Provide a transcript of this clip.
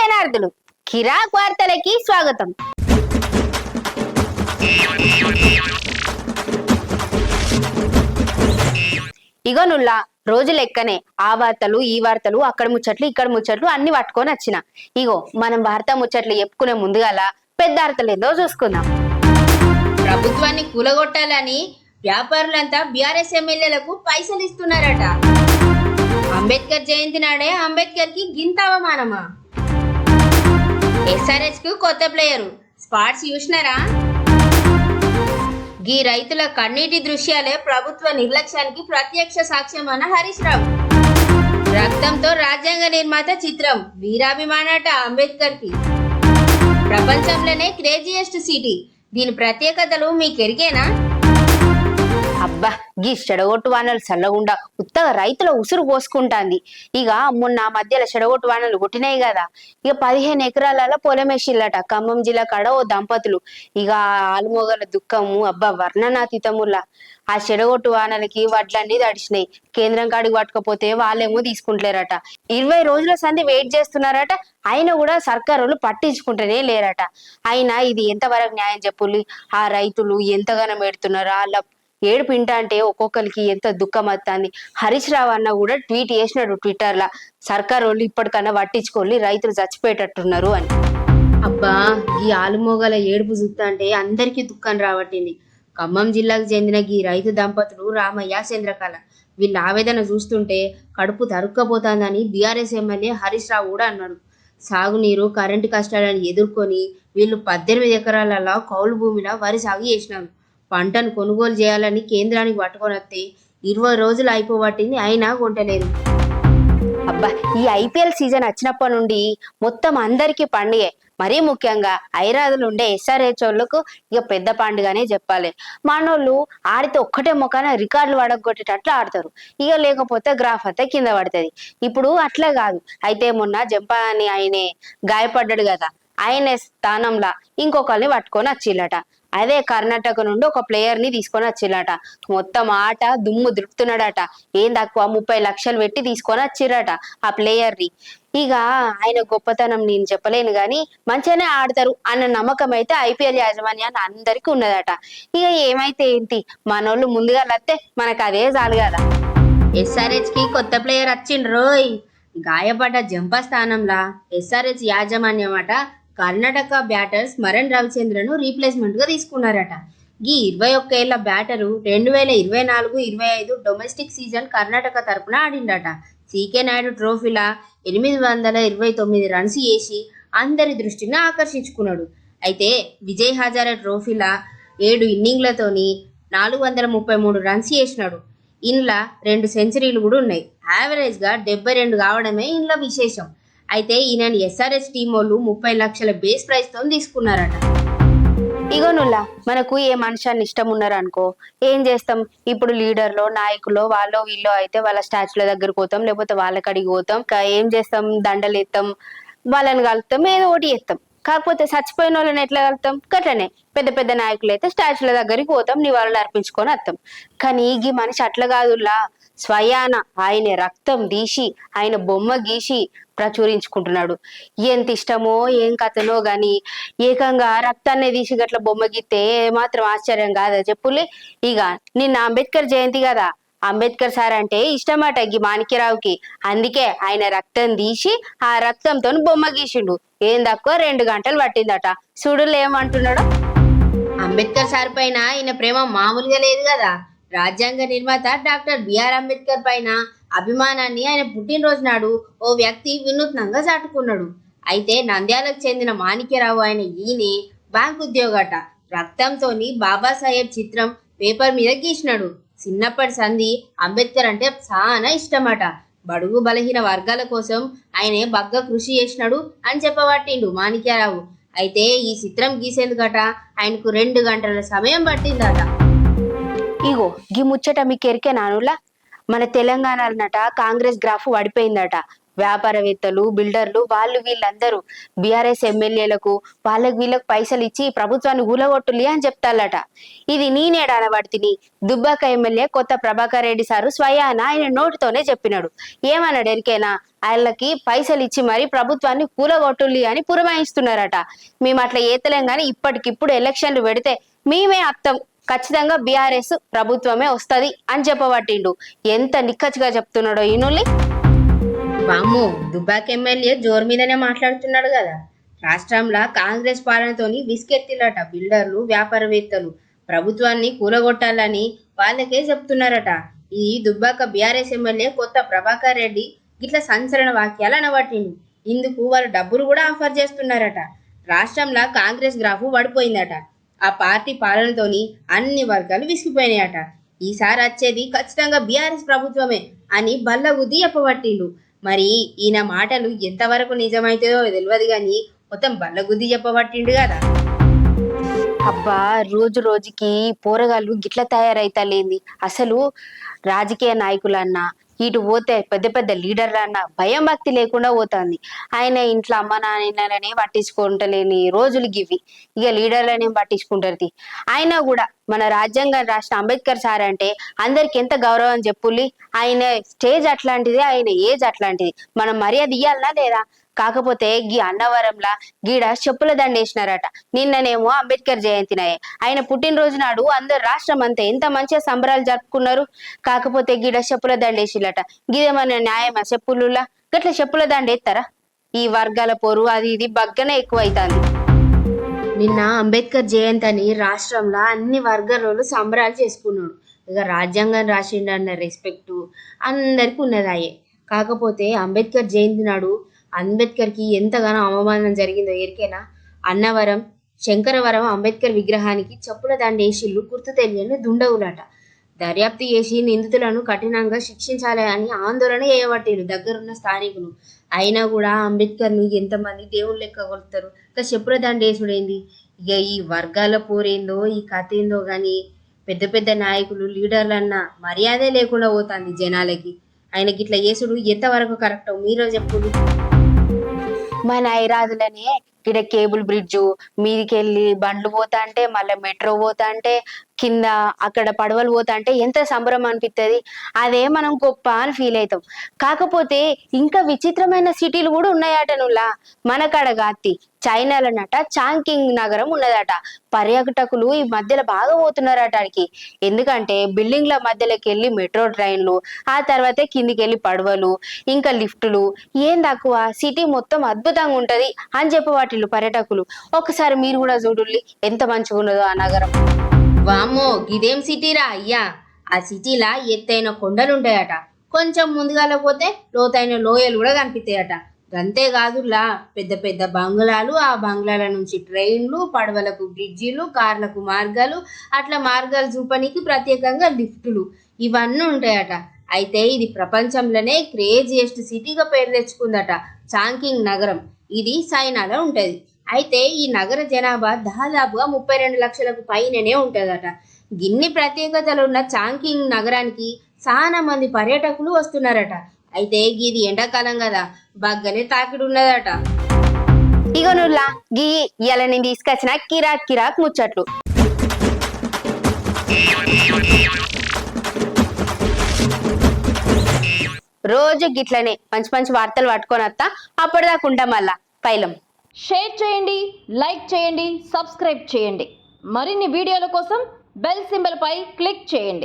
శనార్థులు కిరాక్ వార్తలకి స్వాగతం. ఇగో నుల్లా రోజు లెక్కనే ఆ వార్తలు ఈ వార్తలు అక్కడ ముచ్చట్లు ఇక్కడ ముచ్చట్లు అన్ని పట్టుకొని వచ్చిన. ఇగో మనం వార్త ముచ్చట్లు చెప్పుకునే ముందుగాల పెద్ద అర్థలు ఏదో చూసుకుందాం. ప్రభుత్వాన్ని కూలగొట్టాలని వ్యాపారులంతా బీఆర్ఎస్ ఎమ్మెల్యేలకు పైసలు ఇస్తున్నారట. అంబేద్కర్ జయంతి నాడే అంబేద్కర్ కి గింత అవమానమా? ఎస్ఆర్హెచ్ కు కొత్త ప్లేయరు స్పాట్స్ చూసినారా? గీ రైతుల కన్నీటి దృశ్యాలే ప్రభుత్వ నిర్లక్ష్యానికి ప్రత్యక్ష సాక్ష్యం అన్న హరీష్ రావు. రక్తంతో రాజ్యాంగ నిర్మాత చిత్రం వీరాభిమానట అంబేద్కర్ కి. ప్రపంచంలోనే క్రేజియెస్ట్ సిటీ, దీని ప్రత్యేకతలు మీకెరిగేనా? అబ్బా గీ చెడగొట్టు వానలు చల్లగుండా ఉత్తగా రైతుల ఉసురు పోసుకుంటాంది. ఇక మొన్న మధ్యలో చెడగొట్టు వానలు కొట్టినాయి కదా, ఇక 15 ఎకరాల పొలమేసిల్లట ఖమ్మం జిల్లా కాడ ఓ దంపతులు. ఇక ఆలుమోగల దుఃఖము అబ్బా వర్ణనాతీతముల్లా. ఆ చెడగొట్టు వానలకి వడ్లన్నీ తడిచినాయి. కేంద్రం కాడికి పట్టుకపోతే వాళ్ళేమో తీసుకుంటలేరట. 20 రోజుల సంది వెయిట్ చేస్తున్నారట. అయినా కూడా సర్కారు పట్టించుకుంటేనే లేరట. అయినా ఇది ఎంతవరకు న్యాయం చెప్పుల్లి? ఆ రైతులు ఎంతగానో పెడుతున్నారు. వాళ్ళ ఏడుపు ఇంట అంటే ఒక్కొక్కరికి ఎంత దుఃఖం వస్తుంది. హరీష్ రావు అన్న కూడా ట్వీట్ చేసినాడు ట్విట్టర్లా, సర్కారు వాళ్ళు ఇప్పటికన్నా పట్టించుకోవాలి, రైతులు చచ్చిపోయేటట్టున్నారు అని. అబ్బా ఈ ఆలుమోగల ఏడుపు చూస్తా అంటే అందరికీ దుఃఖం రావట్టింది. ఖమ్మం జిల్లాకు చెందిన ఈ రైతు దంపతులు రామయ్య చంద్రకళ, వీళ్ళ ఆవేదన చూస్తుంటే కడుపు తరుక్కపోతుందని బీఆర్ఎస్ ఎమ్మెల్యే హరీష్ రావు కూడా అన్నాడు. సాగునీరు కరెంటు కష్టాలను ఎదుర్కొని వీళ్ళు 18 ఎకరాలలో కౌలు భూమిలో వరి సాగు చేసినారు. పంటను కొనుగోలు చేయాలని కేంద్రానికి పట్టుకొని వస్తే 20 రోజులు అయిపోబట్టింది, అయినా కొంటలేదు. అబ్బా ఈ ఐపీఎల్ సీజన్ వచ్చినప్పటి నుండి మొత్తం అందరికీ పండుగే. మరీ ముఖ్యంగా హైదరాబాద్లో ఉండే ఎస్ఆర్హెచ్ వాళ్ళకు ఇక పెద్ద పండుగనే చెప్పాలి. మనోళ్ళు ఆడితే ఒక్కటే మొక్కన రికార్డులు వడగొట్టేటట్లు ఆడతారు. ఇక లేకపోతే గ్రాఫ్ అయితే కింద పడుతుంది. ఇప్పుడు అట్లా కాదు. అయితే మొన్న జంపా అని ఆయనే గాయపడ్డాడు కదా, ఆయన స్థానంలో ఇంకొకరిని పట్టుకొని వచ్చిల్లట. అదే కర్ణాటక నుండి ఒక ప్లేయర్ ని తీసుకొని వచ్చిల్లట. మొత్తం ఆట దుమ్ము దులుపుతున్నాడట. ఏం తక్కువ 30 లక్షలు పెట్టి తీసుకొని వచ్చిరట ఆ ప్లేయర్ ని. ఇక ఆయన గొప్పతనం నేను చెప్పలేను గాని మంచిగానే ఆడతారు అన్న నమ్మకం అయితే ఐపీఎల్ యాజమాన్యాన్ని అందరికీ ఉన్నదట. ఇక ఏమైతే ఏంటి, మనోళ్ళు ముందుగా లత్తే మనకు అదే చాలు కదా. ఎస్ఆర్హెచ్ కి కొత్త ప్లేయర్ వచ్చిండ్రోయ్. గాయపడ్డ జంపా స్థానంలో ఎస్ఆర్హెచ్ యాజమాన్యం అట కర్ణాటక బ్యాటర్ స్మరణ్ రవిచంద్రను రీప్లేస్మెంట్ గా తీసుకున్నారట. ఈ 21 ఏళ్ల బ్యాటరు 2024-25 డొమెస్టిక్ సీజన్ కర్ణాటక తరపున ఆడిండట. సీకే నాయుడు ట్రోఫీలా 829 రన్స్ చేసి అందరి దృష్టిని ఆకర్షించుకున్నాడు. అయితే విజయ్ హజారే ట్రోఫీలా 7 ఇన్నింగ్లతోని 433 రన్స్ చేసినాడు. ఇంట్లో 2 సెంచరీలు కూడా ఉన్నాయి. యావరేజ్ గా 72 కావడమే ఇంట్లో విశేషం. అయితే ఈయన ఎస్ఆర్హెచ్ టీం వాళ్ళు 30 లక్షల బేస్ ప్రైజ్ తో తీసుకున్నారట. ఇగోనుల్లా మనకు ఏ మనుషాన్ని ఇష్టం ఉన్నారు అనుకో, ఏం చేస్తాం? ఇప్పుడు లీడర్లో నాయకులో వాళ్ళో వీళ్ళో అయితే వాళ్ళ స్టాచ్యూల దగ్గరకు పోతాం, లేకపోతే వాళ్ళ కడిగి పోతాం. ఏం చేస్తాం? దండలు ఎత్తాం, వాళ్ళని కలుపుతాం, ఏదో ఒకటి చేస్తాం. కాకపోతే చచ్చిపోయిన వాళ్ళని ఎట్లా కలుపుతాం? గట్లనే పెద్ద పెద్ద నాయకులు అయితే స్టాచ్యూల దగ్గరికి పోతాం, నివాళులు అర్పించుకొని వస్తాం. కానీ ఈ మనిషి అట్లా కాదుల్లా, స్వయాన ఆయన రక్తం తీసి ఆయన బొమ్మ గీసి ప్రచురించుకుంటున్నాడు. ఎంత ఇష్టమో ఏం కథనో గాని ఏకంగా రక్తాన్ని తీసి గట్ల బొమ్మ గీస్తే మాత్రం ఆశ్చర్యం కాదా చెప్పులే. ఇక నిన్న అంబేద్కర్ జయంతి కదా, అంబేద్కర్ సార్ అంటే ఇష్టమట ఈ మాణిక్యరావుకి. అందుకే ఆయన రక్తం తీసి ఆ రక్తంతో బొమ్మ గీసిండు. ఏం తక్కువ 2 గంటలు పట్టిందట. చూడులు ఏమంటున్నాడు. అంబేద్కర్ సార్ పైన ఈయన ప్రేమ మామూలుగా లేదు కదా. రాజ్యాంగ నిర్మాత డాక్టర్ బిఆర్ అంబేద్కర్ పైన అభిమానాన్ని ఆయన పుట్టినరోజు నాడు ఓ వ్యక్తి వినూత్నంగా చాటుకున్నాడు. అయితే నంద్యాలకు చెందిన మాణిక్యరావు ఆయన ఈయన బ్యాంక్ ఉద్యోగట. రక్తంతోని బాబాసాహెబ్ చిత్రం పేపర్ మీద గీసినాడు. చిన్నప్పటి సంధి అంబేద్కర్ అంటే చాలా ఇష్టమట. బడుగు బలహీన వర్గాల కోసం ఆయన బగ్గ కృషి చేసినాడు అని చెప్పబట్టిండు మాణిక్యరావు. అయితే ఈ చిత్రం గీసేందుకట ఆయనకు 2 గంటల సమయం పట్టిందట. ఇగో గీ ముచ్చట మీకు ఎరికే నానులా, మన తెలంగాణలోనట కాంగ్రెస్ గ్రాఫ్ పడిపోయిందట. వ్యాపారవేత్తలు, బిల్డర్లు, వాళ్ళు వీళ్ళందరూ బీఆర్ఎస్ ఎమ్మెల్యేలకు వాళ్ళకి వీళ్ళకి పైసలు ఇచ్చి ప్రభుత్వాన్ని కూలగొట్టులి అని చెప్తాలట. ఇది నేనేడానబడితిని. దుబ్బాక ఎమ్మెల్యే కొత్త ప్రభాకర్ రెడ్డి సారు స్వయాన ఆయన నోటితోనే చెప్పినాడు. ఏమన్నాడు ఎరికేనా? వాళ్ళకి పైసలు ఇచ్చి మరి ప్రభుత్వాన్ని కూలగొట్టులి అని పురమాయిస్తున్నారట. మేము అట్లా ఏతలేం గాని ఇప్పటికిప్పుడు ఎలక్షన్లు పెడితే మేమే అత్తం, ఖచ్చితంగా బీఆర్ఎస్ ప్రభుత్వమే వస్తది అని చెప్పబట్టిండు. ఎంత నిక్కచ్చిగా చెప్తున్నాడో ఈనుల్లి. వామ్మో, దుబ్బాక ఎమ్మెల్యే జోరు మీదనే మాట్లాడుతున్నాడు కదా. రాష్ట్రంలో కాంగ్రెస్ పాలనతోని విసుకెత్తిలట బిల్డర్లు, వ్యాపారవేత్తలు. ప్రభుత్వాన్ని కూలగొట్టాలని వాళ్ళకే చెప్తున్నారట. ఈ దుబ్బాక బీఆర్ఎస్ ఎమ్మెల్యే కొత్త ప్రభాకర్ రెడ్డి గిట్ల సంచలన వాక్యాలు అనబట్టిండు. ఇందుకు వాళ్ళు డబ్బులు కూడా ఆఫర్ చేస్తున్నారట. రాష్ట్రంలో కాంగ్రెస్ గ్రాఫ్ పడిపోయిందట. ఆ పార్టీ పాలనతోని అన్ని వర్గాలు విసిగిపోయినాయట. ఈసారి వచ్చేది ఖచ్చితంగా బీఆర్ఎస్ ప్రభుత్వమే అని బల్లగుద్ది చెప్పబట్టిండు. మరి ఈయన మాటలు ఎంతవరకు నిజమైతుందో తెలియదు కానీ మొత్తం బల్లగుద్ది చెప్పబట్టిండు కదా. అబ్బా, రోజు రోజుకి పోరగాళ్ళు గిట్ల తయారైతలేంది. అసలు రాజకీయ నాయకులన్నా ఇటు పోతే పెద్ద పెద్ద లీడర్లన్నా భయం భక్తి లేకుండా పోతుంది. ఆయన ఇంట్లో అమ్మ నాన్నలనే పట్టించుకుంటలేని రోజులు గివి. ఇక లీడర్లనే పట్టించుకుంటారు. ఆయన కూడా మన రాజ్యాంగం రాసిన అంబేద్కర్ సార్ అంటే అందరికి ఎంత గౌరవం చెప్పుల్లి. ఆయన స్టేజ్ అట్లాంటిది, ఆయన ఏజ్ అట్లాంటిది. మనం మర్యాద ఇయ్యాలనా లేదా? కాకపోతే గీ అన్నవరంలా గీడ చెప్పుల దండేసినారట. నిన్ననేమో అంబేద్కర్ జయంతినాయే. ఆయన పుట్టినరోజు నాడు అందరు రాష్ట్రం అంతా ఎంత మంచిగా సంబరాలు జరుపుకున్నారు. కాకపోతే గీడ చెప్పుల దండేసిలట. గిదేమన్నా న్యాయమా? చెప్పులులా గట్ల చెప్పుల దండేస్తారా? ఈ వర్గాల పోరు అది ఇది బగ్గనే ఎక్కువైతాంది. నిన్న అంబేద్కర్ జయంతి అని రాష్ట్రంలో అన్ని వర్గాల సంబరాలు చేసుకున్నాడు. ఇక రాజ్యాంగం రాసిండన్న రెస్పెక్టు అందరికి ఉన్నదాయే. కాకపోతే అంబేద్కర్ జయంతి నాడు అంబేద్కర్కి ఎంతగానో అవమానం జరిగిందో ఎరికేనా? అన్నవరం, శంకరవరం అంబేద్కర్ విగ్రహానికి చెప్పుల దండేసిళ్ళు గుర్తు తెలియని దుండగులట. దర్యాప్తు చేసి నిందితులను కఠినంగా శిక్షించాలి అని ఆందోళన చేయబట్టారు దగ్గరున్న స్థానికులు. అయినా కూడా అంబేద్కర్ని ఎంతమంది దేవుళ్ళు లెక్క కొలుస్తారు. ఇక చెప్పుల దండేసుడేంది? ఇక ఈ వర్గాల పోరేందో ఈ కథ ఏందో కానీ పెద్ద పెద్ద నాయకులు, లీడర్లన్నా మర్యాదే లేకుండా పోతుంది జనాలకి. ఆయనకి ఇట్లా చేసుడు ఎంతవరకు కరెక్టో మీరో చెప్పుడు. మన ఐరాజులనే ఇక్కడ కేబుల్ బ్రిడ్జు మీదికెళ్ళి బండ్లు పోతా అంటే, మళ్ళీ మెట్రో పోతా అంటే, కింద అక్కడ పడవలు పోతా అంటే ఎంత సంబరం అనిపిస్తుంది. అదే మనం గొప్ప అని ఫీల్ అవుతాం. కాకపోతే ఇంకా విచిత్రమైన సిటీలు కూడా ఉన్నాయట. నువ్వులా మన కాడ గాతి చైనాలన్నట చాంకింగ్ నగరం ఉన్నదట. పర్యాటకులు ఈ మధ్యలో బాగా పోతున్నారట అడికి. ఎందుకంటే బిల్డింగ్ల మధ్యలోకి వెళ్ళి మెట్రో ట్రైన్లు, ఆ తర్వాత కిందికి వెళ్ళి పడవలు, ఇంకా లిఫ్టులు. ఏం తక్కువ, సిటీ మొత్తం అద్భుతంగా ఉంటది అని చెప్పవాటిల్లు పర్యాటకులు. ఒకసారి మీరు కూడా చూడుల్లి ఎంత మంచిగా ఉన్నదో ఆ నగరం. వామ్మో, గిదేం సిటీరా అయ్యా. ఆ సిటీలా ఎత్తైన కొండలు ఉంటాయట. కొంచెం ముందుగాల పోతే లోతైన లోయలు కూడా కనిపిస్తాయట. అంతేకాదులా పెద్ద పెద్ద బంగ్లాలు, ఆ బంగ్లాల నుంచి ట్రైన్లు, పడవలకు బ్రిడ్జిలు, కార్లకు మార్గాలు, అట్లా మార్గాలు చూపనికి ప్రత్యేకంగా లిఫ్టులు ఇవన్నీ ఉంటాయట. అయితే ఇది ప్రపంచంలోనే క్రేజియెస్ట్ సిటీగా పేరు తెచ్చుకుందట చాంకింగ్ నగరం. ఇది చైనాలో ఉంటది. అయితే ఈ నగర జనాభా దాదాపుగా 32 లక్షలకు పైననే ఉంటుందట. గిన్ని ప్రత్యేకతలు ఉన్న చాంకింగ్ నగరానికి చాలా మంది పర్యాటకులు వస్తున్నారట. అయితే ఇది ఎండాకాలం కదా, బగ్గనే తాకిడి ఉన్నదట. ఇక నువ్వులా గీ ఇలా నేను తీసుకొచ్చిన కిరాక్ కిరాక్ ముచ్చట్లు. రోజు గిట్లనే మంచి మంచి వార్తలు పట్టుకొని వస్తా. అప్పటిదాకా ఉంటాం మళ్ళా పైలం. షేర్ చేయండి, లైక్ చేయండి, సబ్స్క్రైబ్ చేయండి. మరిన్ని వీడియోల కోసం బెల్ సింబల్ పై క్లిక్ చేయండి.